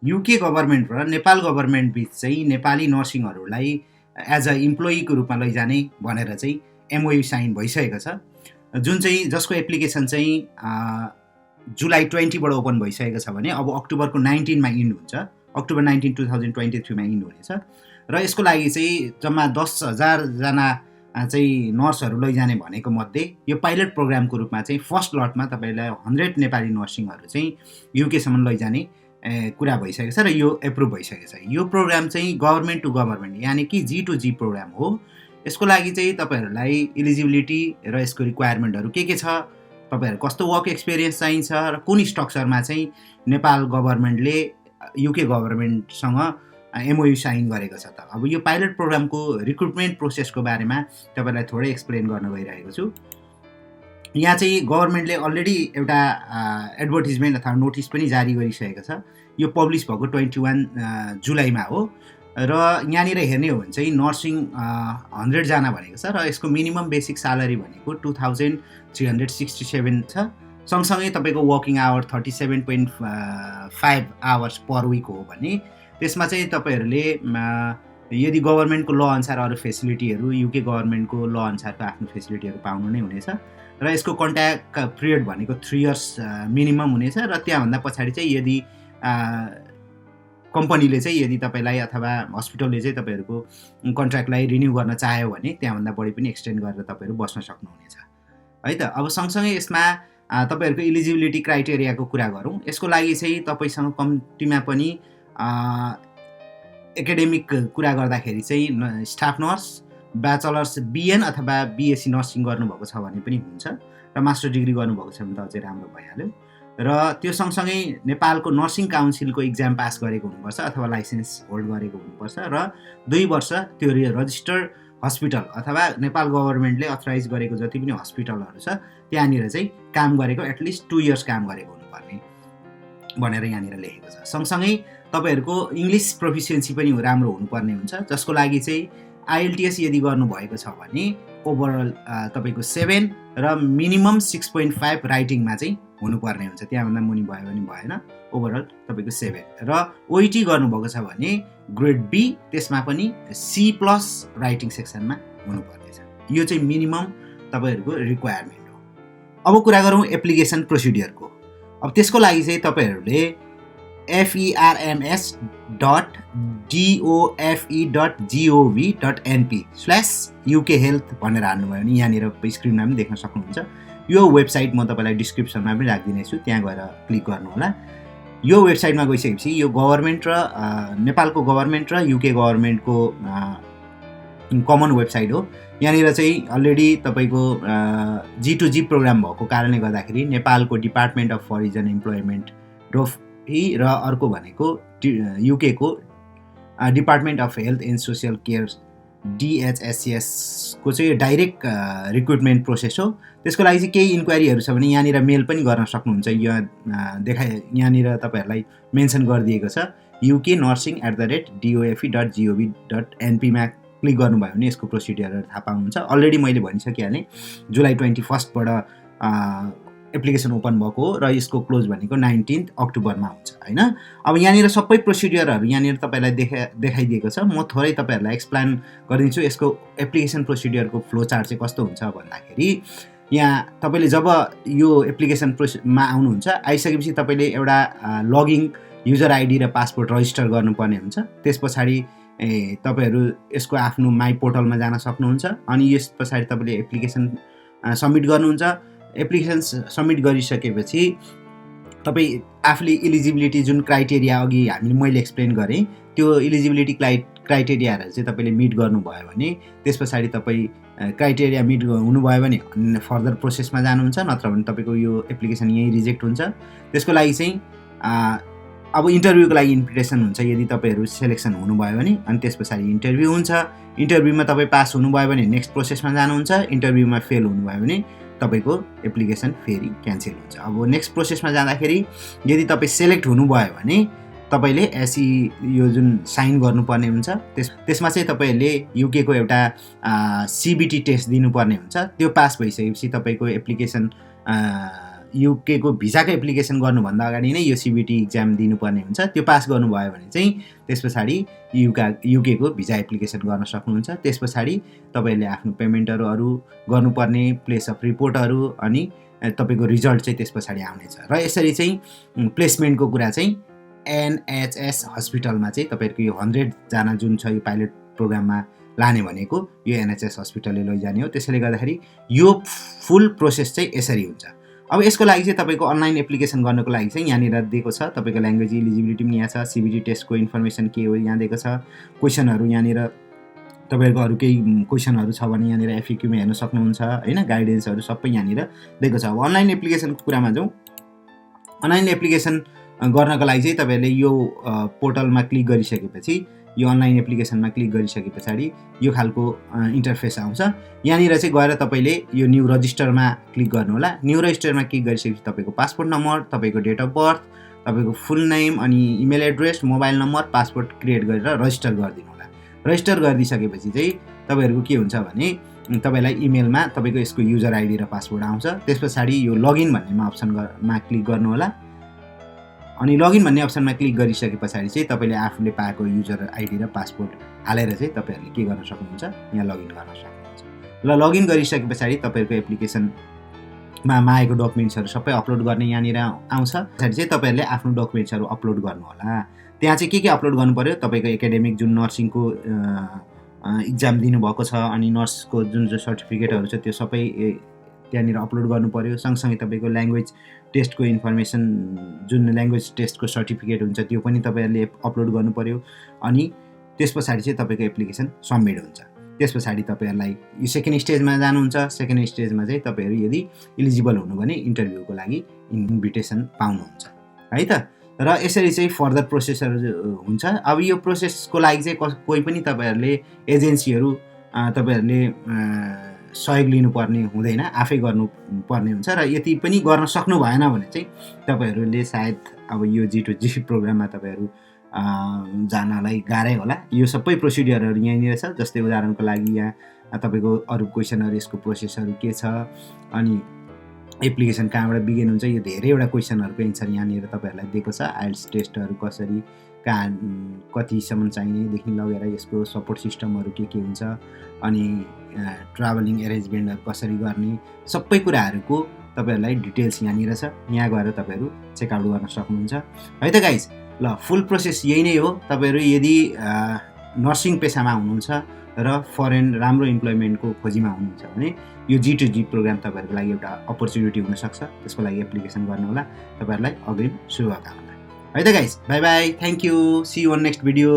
UK government र Nepal government बिच चाहिँ Nepali नर्सिङहरूलाई as a इम्प्लोइको रूपमा लैजाने भनेर चाहिँ एमओयू साइन भइसकेको छ, जुन चाहिँ जसको एप्लिकेसन चाहिँ जुलाई 20बाट ओपन भइसकेको छ भने अब अक्टोबरको 19मा इन्ड हुन्छ, अक्टोबर 19 2023मा इन्ड हुनेछ। र यसको लागि चाहिँ जम्मा 10,000 जना चाहिँ नर्सहरू लैजाने भनेको मध्ये यो पाइलट प्रोग्रामको रूपमा चाहिँ फर्स्ट लटमा तपाईँलाई 100 नेपाली नर्सिङहरू चाहिँ युकेसम्म लैजाने कुरा भइसकेको छ र यो एप्रुभ भइसकेको छ। यो प्रोग्राम चाहिँ गभर्मेन्ट टु गभर्मेन्ट यानि कि G2G प्रोग्राम हो। यसको लागि चाहिँ तपाईँहरूलाई इलिजिबिलिटी र यसको रिक्वायरमेन्टहरू के छ, तपाईँहरू कस्तो वर्क एक्सपिरियन्स चाहिन्छ र कुन स्ट्रक्चरमा चाहिँ नेपाल गभर्मेन्टले युके गभर्मेन्टसँग एमओयू साइन गरेको छ त। अब यो पाइलट प्रोग्रामको रिक्रुटमेन्ट प्रोसेसको बारेमा तपाईँलाई थोरै एक्सप्लेन गर्न गइरहेको छु। यहाँ चाहिँ गभर्मेन्टले अलरेडी एउटा एडभर्टिजमेन्ट अथवा नोटिस पनि जारी गरिसकेको छ। यो पब्लिस भएको 21 जुलाईमा हो र यहाँनिर हेर्ने हो भने चाहिँ नर्सिङ 100 जना भनेको छ र यसको मिनिमम बेसिक स्यालेरी भनेको 2367 छ। सँगसँगै तपाईँको working hour 37.5 hours per week हो भने त्यसमा चाहिँ तपाईँहरूले यदि गभर्मेन्टको ल अनुसार अरू फेसिलिटीहरू युके गभर्मेन्टको ल अनुसारको आफ्नो फेसिलिटीहरू पाउनु नै हुनेछ र यसको कन्ट्याक्ट पिरियड भनेको 3 इयर्स मिनिमम हुनेछ र त्यहाँभन्दा पछाडि चाहिँ यदि कम्पनीले चाहिँ यदि तपाईँलाई अथवा हस्पिटलले चाहिँ तपाईँहरूको कन्ट्र्याक्टलाई रिन्यू गर्न चाह्यो भने त्यहाँभन्दा बढी पनि एक्सटेन्ड गरेर तपाईँहरू बस्न सक्नुहुनेछ है त। अब सँगसँगै यसमा तपाईँहरूको इलिजिबिलिटी क्राइटेरियाको कुरा गरौँ। यसको लागि चाहिँ तपाईँसँग कम्तीमा पनि एकाडेमिक कुरा गर्दाखेरि चाहिँ स्टाफ नर्स, ब्याचलर्स बिएन अथवा बिएससी नर्सिङ गर्नुभएको छ भने पनि हुन्छ र मास्टर डिग्री गर्नुभएको छ भने त अझै राम्रो भइहाल्यो। र त्यो सँगसँगै नेपालको नर्सिङ काउन्सिलको इक्जाम पास गरेको हुनुपर्छ अथवा लाइसेन्स होल्ड गरेको हुनुपर्छ र 2 वर्ष त्यो रजिस्टर्ड हस्पिटल अथवा नेपाल गभर्मेन्टले अथराइज गरेको जति पनि हस्पिटलहरू छ त्यहाँनिर चाहिँ काम गरेको एटलिस्ट 2 इयर्स काम गरेको हुनुपर्ने भनेर यहाँनिर लेखेको छ। सँगसँगै तपाईँहरूको इङ्ग्लिस प्रोफिसियन्सी पनि राम्रो हुनुपर्ने हुन्छ, जसको लागि चाहिँ आइएलटिएस यदि गर्नुभएको छ भने ओभरअल तपाईँको 7 र मिनिमम 6.5 राइटिङमा चाहिँ हुनुपर्ने हुन्छ, त्यहाँभन्दा मुनि भयो भने भएन। ओभरअल तपाईँको 7 र ओइटी गर्नुभएको छ भने ग्रेड बी, त्यसमा पनि C+ राइटिङ सेक्सनमा हुनुपर्नेछ। यो चाहिँ मिनिमम तपाईँहरूको रिक्वायरमेन्ट हो। अब कुरा गरौँ एप्लिकेसन प्रोसिडियरको। अब त्यसको लागि चाहिँ तपाईँहरूले ferms.dofe.gov.np/ukhealth भनेर हान्नुभयो भने यहाँनिर स्क्रिनमा पनि देख्न सक्नुहुन्छ। यो वेबसाइट म तपाईँलाई डिस्क्रिप्सनमा पनि राखिदिनेछु, त्यहाँ गएर क्लिक गर्नु होला। यो वेबसाइटमा गइसकेपछि यो गभर्मेन्ट र नेपालको गभर्मेन्ट र युके गभर्मेन्टको कमन वेबसाइट हो। यहाँनिर चाहिँ अलरेडी तपाईँको G2G प्रोग्राम भएको कारणले गर्दाखेरि नेपालको डिपार्टमेन्ट अफ फरेन इम्प्लोइमेन्ट र अर्को भनेको युकेको department of health and social care DHSCS को चाहिँ डाइरेक्ट रिक्रुटमेन्ट प्रोसेस हो। त्यसको लागि चाहिँ केही इन्क्वायरीहरू छ भने यहाँनिर मेल पनि गर्न सक्नुहुन्छ। यहाँनिर तपाईँहरूलाई मेन्सन गरिदिएको छ uknursing@dofe.gov.np मा क्लिक गर्नुभयो भने यसको प्रोसिडियरहरू थाहा पाउनुहुन्छ। अलरेडी मैले भनिसकिहालेँ जुलाई 21बाट एप्लिकेसन ओपन भएको हो र यसको क्लोज भनेको 19 अक्टोबरमा हुन्छ होइन। अब यहाँनिर सबै प्रोसिडियरहरू यहाँनिर तपाईँलाई देखाइदिएको छ। म थोरै तपाईँहरूलाई एक्सप्लेन गरिदिन्छु यसको एप्लिकेसन प्रोसिडियरको फ्लो चार्ट चाहिँ कस्तो हुन्छ भन्दाखेरि यहाँ तपाईँले जब यो एप्लिकेसन प्रोसेसमा आउनुहुन्छ, आइसकेपछि तपाईँले एउटा लगइन युजर आइडी र पासपोर्ट रजिस्टर गर्नुपर्ने हुन्छ। त्यस पछाडि तपाईँहरू यसको आफ्नो माई पोर्टलमा जान सक्नुहुन्छ अनि यस पछाडि तपाईँले एप्लिकेसन सब्मिट गर्नुहुन्छ। एप्लिकेसन सब्मिट गरिसकेपछि तपाईँ आफूले इलिजिबिलिटी जुन क्राइटेरिया अघि मैले एक्सप्लेन गरेँ त्यो इलिजिबिलिटी क्राइटेरियाहरू चाहिँ तपाईँले मिट गर्नुभयो भने त्यस पछाडि तपाईँ क्राइटेरिया मिट हुनुभयो भने फर्दर प्रोसेसमा जानुहुन्छ, नत्र भने तपाईँको यो एप्लिकेसन यहीँ रिजेक्ट हुन्छ। त्यसको लागि चाहिँ अब इन्टरभ्यूको लागि इन्भिटेसन हुन्छ यदि तपाईँहरू सेलेक्सन हुनुभयो भने, अनि त्यस पछाडि इन्टरभ्यू हुन्छ। इन्टरभ्यूमा तपाईँ पास हुनुभयो भने नेक्स्ट प्रोसेसमा जानुहुन्छ, इन्टरभ्यूमा फेल हुनुभयो भने तपाईँको एप्लिकेसन फेरि क्यान्सल हुन्छ। अब नेक्स्ट प्रोसेसमा जाँदाखेरि यदि तपाईँ सेलेक्ट हुनुभयो भने तपाईँले यो जुन साइन गर्नुपर्ने हुन्छ, त्यसमा चाहिँ तपाईँहरूले युकेको एउटा CBT टेस्ट दिनुपर्ने हुन्छ। त्यो पास भइसकेपछि तपाईँको एप्लिकेसन युके को भिजाको एप्लिकेसन गर्नुभन्दा अगाडि नै यो सिबिटी इक्जाम दिनुपर्ने हुन्छ। त्यो पास गर्नुभयो भने चाहिँ त्यस पछाडि युके को भिजा एप्लिकेसन गर्न सक्नुहुन्छ। त्यस पछाडि तपाईँहरूले आफ्नो पेमेन्टहरू गर्नुपर्ने, प्लेस अफ रिपोर्टहरू अनि तपाईँको रिजल्ट चाहिँ त्यस पछाडि आउनेछ। र यसरी चाहिँ प्लेसमेन्टको कुरा चाहिँ एनएचएस हस्पिटलमा चाहिँ तपाईँहरूको यो 100 जना जुन छ यो पाइलट प्रोग्राममा लाने भनेको यो एनएचएस हस्पिटलले लैजाने हो। त्यसैले गर्दाखेरि यो फुल प्रोसेस चाहिँ यसरी हुन्छ। अब यसको लागि चाहिँ तपाईँको अनलाइन एप्लिकेसन गर्नको लागि चाहिँ यहाँनिर दिएको छ। तपाईँको ल्याङ्ग्वेज इलिजिबिलिटी पनि यहाँ छ, सिबिटी टेस्टको इन्फर्मेसन के हो यहाँ दिएको छ, क्वेसनहरू यहाँनिर तपाईँहरूको अरू केही क्वेसनहरू छ भने यहाँनिर एफएक्यूमा हेर्न सक्नुहुन्छ हैन, गाइडेन्सहरू सबै यहाँनिर दिएको छ। अब अनलाइन एप्लिकेसनको कुरामा जाउँ। अनलाइन एप्लिकेसन गर्नको लागि चाहिँ तपाईँहरूले यो पोर्टलमा क्लिक गरिसकेपछि, यो अनलाइन एप्लिकेसनमा क्लिक गरिसके पछाडि यो खालको इन्टरफेस आउँछ। यहाँनिर चाहिँ गएर तपाईँले यो न्यू रजिस्टरमा क्लिक गर्नु होला। न्यू रजिस्टरमा क्लिक गरिसकेपछि तपाईँको पासपोर्ट नम्बर, तपाईँको डेट अफ बर्थ, तपाईँको फुल नेम अनि email address, mobile number, passport create गरेर रजिस्टर गरिदिनु होला। रजिस्टर गरिदिसकेपछि चाहिँ तपाईँहरूको के हुन्छ भने तपाईँलाई इमेलमा तपाईँको यसको युजर आइडी र पासवर्ड आउँछ। त्यस पछाडि यो लगइन भन्नेमा अप्सनमा क्लिक गर्नु होला। अनि लगइन भन्ने अप्सनमा क्लिक गरिसके पछाडि चाहिँ तपाईँले आफूले पाएको युजर आइडी र पासपोर्ट हालेर चाहिँ तपाईँहरूले के गर्न सक्नुहुन्छ, यहाँ लगइन गर्न सक्नुहुन्छ। ल लगइन गरिसके पछाडि तपाईँहरूको एप्लिकेसनमा मागेको डकुमेन्ट्सहरू सबै अपलोड गर्ने यहाँनिर आउँछ। पछाडि चाहिँ तपाईँहरूले आफ्नो डकुमेन्ट्सहरू अपलोड गर्नु होला। त्यहाँ चाहिँ के अपलोड गर्नु पर्यो, तपाईँको एकाडेमिक जुन नर्सिङको इक्जाम दिनुभएको छ अनि नर्सको जुन सर्टिफिकेटहरू छ त्यो सबै त्यहाँनिर अपलोड गर्नु पर्यो। सँगसँगै तपाईँको ल्याङ्ग्वेज टेस्टको इन्फर्मेसन, जुन ल्याङ्ग्वेज टेस्टको सर्टिफिकेट हुन्छ त्यो पनि तपाईँहरूले अपलोड गर्नु पर्यो। अनि त्यस पछाडि चाहिँ तपाईँको एप्लिकेसन सबमिट हुन्छ। त्यस पछाडि तपाईँहरूलाई यो सेकेन्ड स्टेजमा जानुहुन्छ। सेकेन्ड स्टेजमा चाहिँ तपाईँहरू यदि इलिजिबल हुनु भने इन्टरभ्यूको लागि इन्भिटेसन पाउनुहुन्छ है त। र यसरी चाहिँ फर्दर प्रोसेसहरू हुन्छ। अब यो प्रोसेसको लागि चाहिँ कोही पनि तपाईँहरूले एजेन्सीहरू तपाईँहरूले सहयोग लिनुपर्ने हुँदैन, आफै गर्नुपर्ने हुन्छ। र यति पनि गर्न सक्नु भएन भने चाहिँ तपाईँहरूले सायद अब यो G2G प्रोग्राममा तपाईँहरू जानलाई गाह्रै होला। यो सबै प्रोसिडियरहरू यहीँनिर छ। जस्तै उदाहरणको लागि यहाँ तपाईँको अरू क्वेसनहरू, यसको प्रोसेसहरू के छ, अनि एप्लिकेसन कहाँबाट बिगिन हुन्छ, यो धेरैवटा क्वेसनहरूको एन्सर यहाँनिर तपाईँहरूलाई दिएको छ। आइएल्टिएस टेस्टहरू कसरी, कहाँ कतिसम्म चाहिनेदेखि लगेर यसको सपोर्ट सिस्टमहरू के हुन्छ, अनि ट्राभलिङ एरेन्जमेन्टहरू कसरी गर्ने, सबै कुराहरूको तपाईँहरूलाई डिटेल्स यहाँनिर छ। यहाँ गएर तपाईँहरू चेकआउट गर्न सक्नुहुन्छ है त गाइज। ल फुल प्रोसेस यही नै हो। तपाईँहरू यदि नर्सिङ पेसामा हुनुहुन्छ र फरेन राम्रो इम्प्लोइमेन्टको खोजीमा हुनुहुन्छ भने यो G2G प्रोग्राम तपाईँहरूको लागि एउटा अपर्च्युनिटी हुनसक्छ। त्यसको लागि एप्लिकेसन गर्नुहोला। तपाईँहरूलाई अग्रिम शुभकामना है त guys. Bye bye, thank you, see you on next video.